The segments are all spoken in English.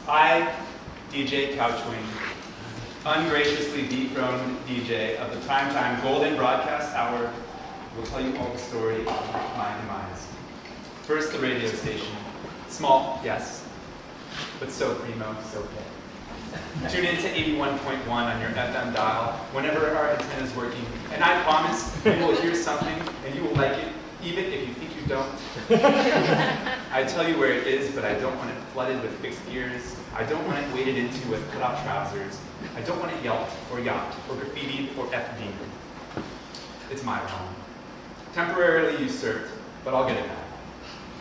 I, DJ Couchwing, ungraciously dethroned DJ of the primetime Golden Broadcast Hour, will tell you all the story of my demise. First, the radio station. Small, yes, but so primo, so big. Tune in to 81.1 on your FM dial whenever our antenna is working, and I promise you will hear something and you will like it, even if you think you don't. I tell you where it is, but I don't want it flooded with fixed gears. I don't want it waded into with cut-off trousers. I don't want it yelped or yapped or graffitied or FD'd. It's my home. Temporarily usurped, but I'll get it back.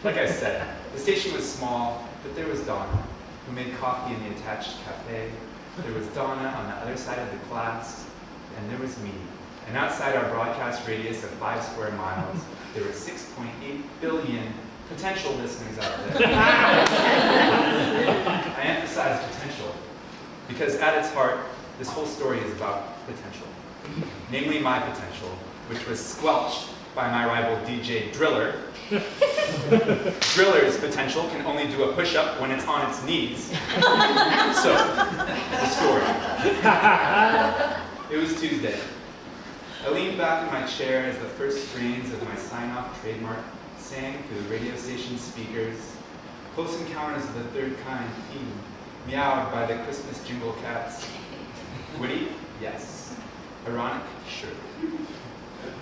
Like I said, the station was small, but there was Donna, who made coffee in the attached cafe. There was Donna on the other side of the glass, and there was me. And outside our broadcast radius of 5 square miles, there were 6.8 billion potential listeners out there. I emphasize potential, because at its heart, this whole story is about potential. Namely my potential, which was squelched by my rival DJ Driller. Driller's potential can only do a push-up when it's on its knees. So, the story. It was Tuesday. I leaned back in my chair as the first strains of my sign-off trademark sang through the radio station speakers. Close Encounters of the Third Kind theme, meowed by the Christmas jingle cats. Witty? Yes. Ironic? Sure.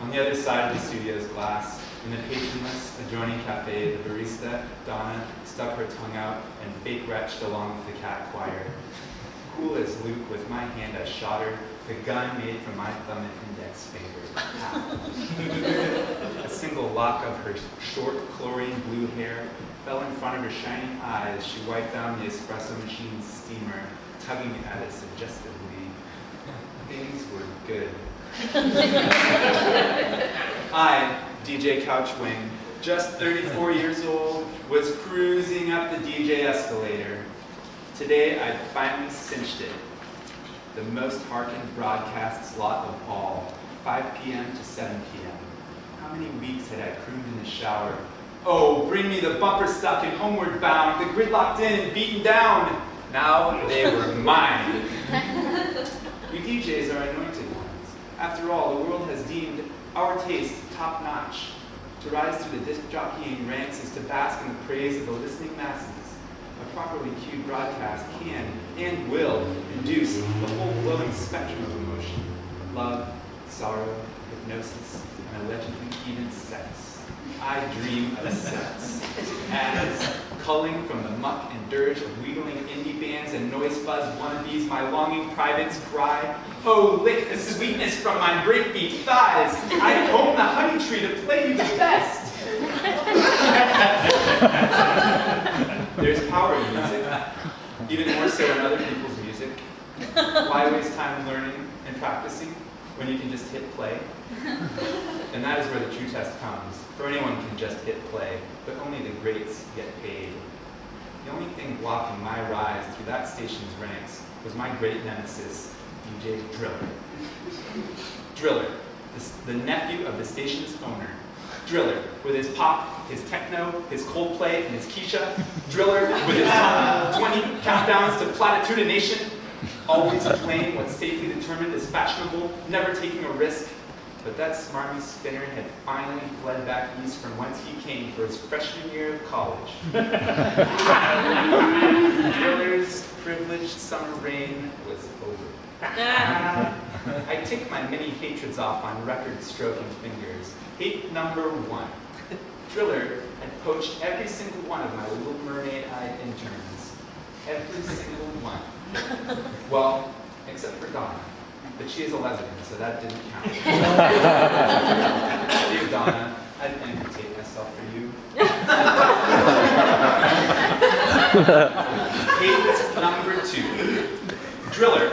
On the other side of the studio's glass, in the patronless adjoining cafe, the barista, Donna, stuck her tongue out and fake retched along with the cat choir. Cool as Luke, with my hand I shot her, the gun made from my thumb and index finger. A single lock of her short, chlorine blue hair fell in front of her shining eyes. She wiped down the espresso machine's steamer, tugging at it suggestively. Things were good. I, DJ Couchwing, just 34 years old, was cruising up the DJ escalator. Today, I'd finally cinched it. The most hearkened broadcast slot of all, 5 p.m. to 7 p.m. How many weeks had I crooned in the shower? Oh, bring me the bumper stuck and homeward bound, the grid locked in and beaten down. Now they were mine. We DJs are anointed ones. After all, the world has deemed our taste top-notch. To rise through the disc jockeying ranks is to bask in the praise of the listening masses. A properly cued broadcast can and will induce the whole glowing spectrum of emotion. Love, sorrow, hypnosis, and allegedly even sex. I dream of sex. As, culling from the muck and dirge of wheedling indie bands and noise fuzz wannabes, my longing privates cry, oh, lick the sweetness from my breakbeat thighs. I comb the honey tree to play you the best. There's power in music, even more so in other people's music. Why waste time learning and practicing when you can just hit play? And that is where the true test comes. For anyone can just hit play, but only the greats get paid. The only thing blocking my rise through that station's ranks was my great nemesis, DJ Driller. Driller, the nephew of the station's owner. Driller, with his pop, his techno, his Coldplay, and his Keisha. Driller, with his 20 countdowns to platitudination. Always playing what's safely determined as fashionable, never taking a risk. But that smarmy spinner had finally fled back east from whence he came for his freshman year of college. Driller's privileged summer reign was over. I ticked my many hatreds off on record-stroking fingers. Hate number 1. Driller had poached every single one of my Little Mermaid-eyed interns. Every single one. Well, except for Donna. But she is a lesbian, so that didn't count. Dear Donna, I'd amputate myself for you. Hate number 2. Driller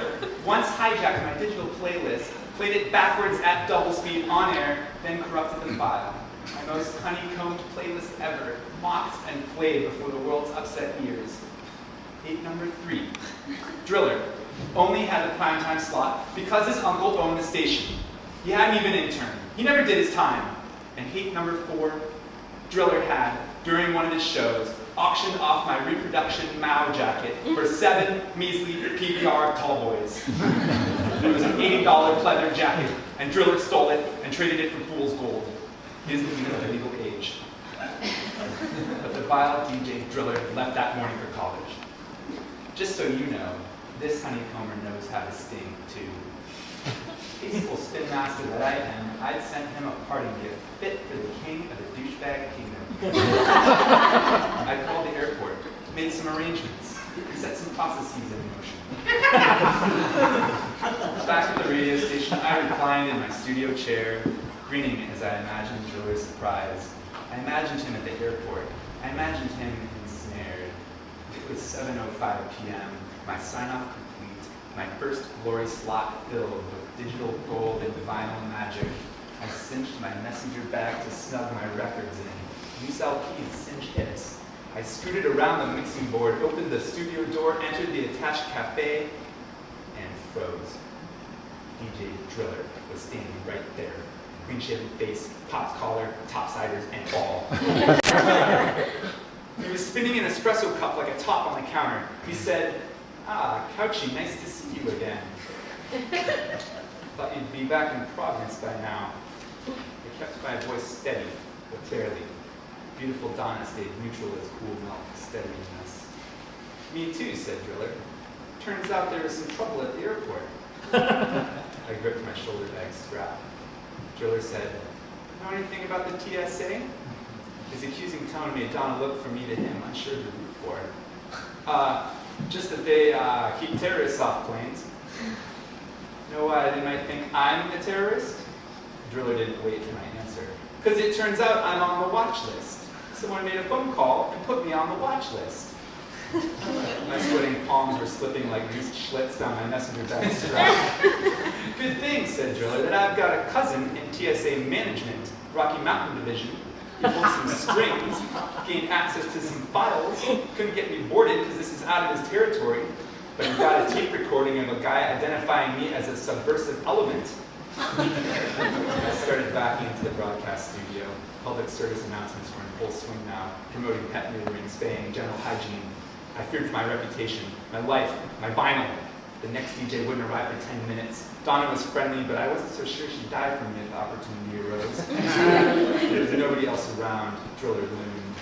once hijacked my digital playlist, played it backwards at double speed on air, then corrupted the file. My most honeycombed playlist ever, mocked and played before the world's upset ears. Hate number 3. Driller only had a primetime slot because his uncle owned the station. He hadn't even interned. He never did his time. And hate number 4, Driller had, during one of his shows, auctioned off my reproduction Mao jacket for 7 measly PBR tall boys. It was an $80 pleather jacket, and Driller stole it and traded it for fool's gold. He isn't even of the legal age. But the vile DJ Driller left that morning for college. Just so you know, this honeycomber knows how to sting, too. Peaceful spin master that I am, I'd sent him a parting gift fit for the king of the douchebag kingdom. I called the airport, made some arrangements, set some processes in motion. Back at the radio station, I reclined in my studio chair, grinning as I imagined Driller's surprise. I imagined him at the airport. I imagined him ensnared. It was 7:05 p.m., my sign-off complete, my first glory slot filled with digital gold and vinyl magic. I cinched my messenger bag to snug my records in. Loose LPs, cinch hits. I scooted around the mixing board, opened the studio door, entered the attached cafe, and froze. DJ Driller was standing right there. Clean-shaven face, popped collar, topsiders, and all. He was spinning an espresso cup like a top on the counter. He said, "Ah, Couchy, nice to see you again. Thought you'd be back in Providence by now." I kept my voice steady, but fairly. Beautiful Donna stayed neutral as cool milk, steadiness. "Me too," said Driller. "Turns out there was some trouble at the airport." I gripped my shoulder bag strap. Driller said, "Know anything about the TSA?" His accusing tone made Donna look from me to him, unsure of the root for it. Just that they keep terrorists off planes." "Know why they might think I'm the terrorist?" Driller didn't wait for my answer. "Because it turns out I'm on the watch list. Someone made a phone call and put me on the watch list." My sweating palms were slipping like greased schlitz down my messenger bag strap. "Good thing," said Driller, "that I've got a cousin in TSA management, Rocky Mountain Division. He pulled some strings, gained access to some files, couldn't get me boarded because this is out of his territory, but he got a tape recording of a guy identifying me as a subversive element." I started back into the broadcast studio. Public service announcements were in full swing now, promoting pet neutering, spaying, general hygiene. I feared for my reputation, my life, my vinyl. The next DJ wouldn't arrive for 10 minutes. Donna was friendly, but I wasn't so sure she'd die for me if the opportunity arose. There was nobody else around. Driller loomed.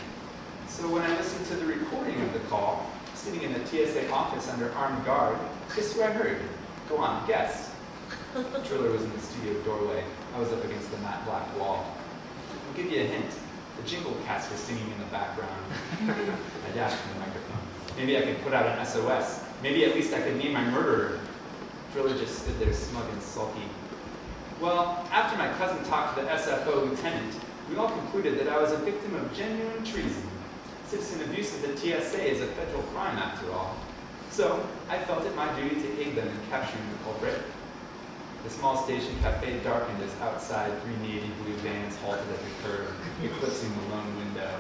So when I listened to the recording of the call, sitting in the TSA office under armed guard, guess who I heard? Go on, guess. Driller was in the studio doorway. I was up against the matte black wall. I'll give you a hint. The Jingle Cats were singing in the background. I dashed from the microphone. Maybe I could put out an SOS. Maybe at least I could name my murderer. Driller just stood there smug and sulky. Well, after my cousin talked to the SFO lieutenant, we all concluded that I was a victim of genuine treason. Citizen abuse of the TSA is a federal crime after all. So I felt it my duty to aid them in capturing the culprit. The small station cafe darkened as outside 3 navy blue vans halted at the curb, eclipsing the lone window.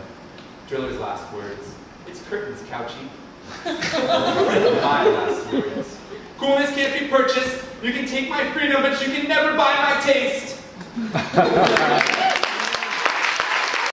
Driller's last words, "It's curtains, Couchy." My last words, "Coolness can't be purchased. You can take my freedom, but you can never buy my taste."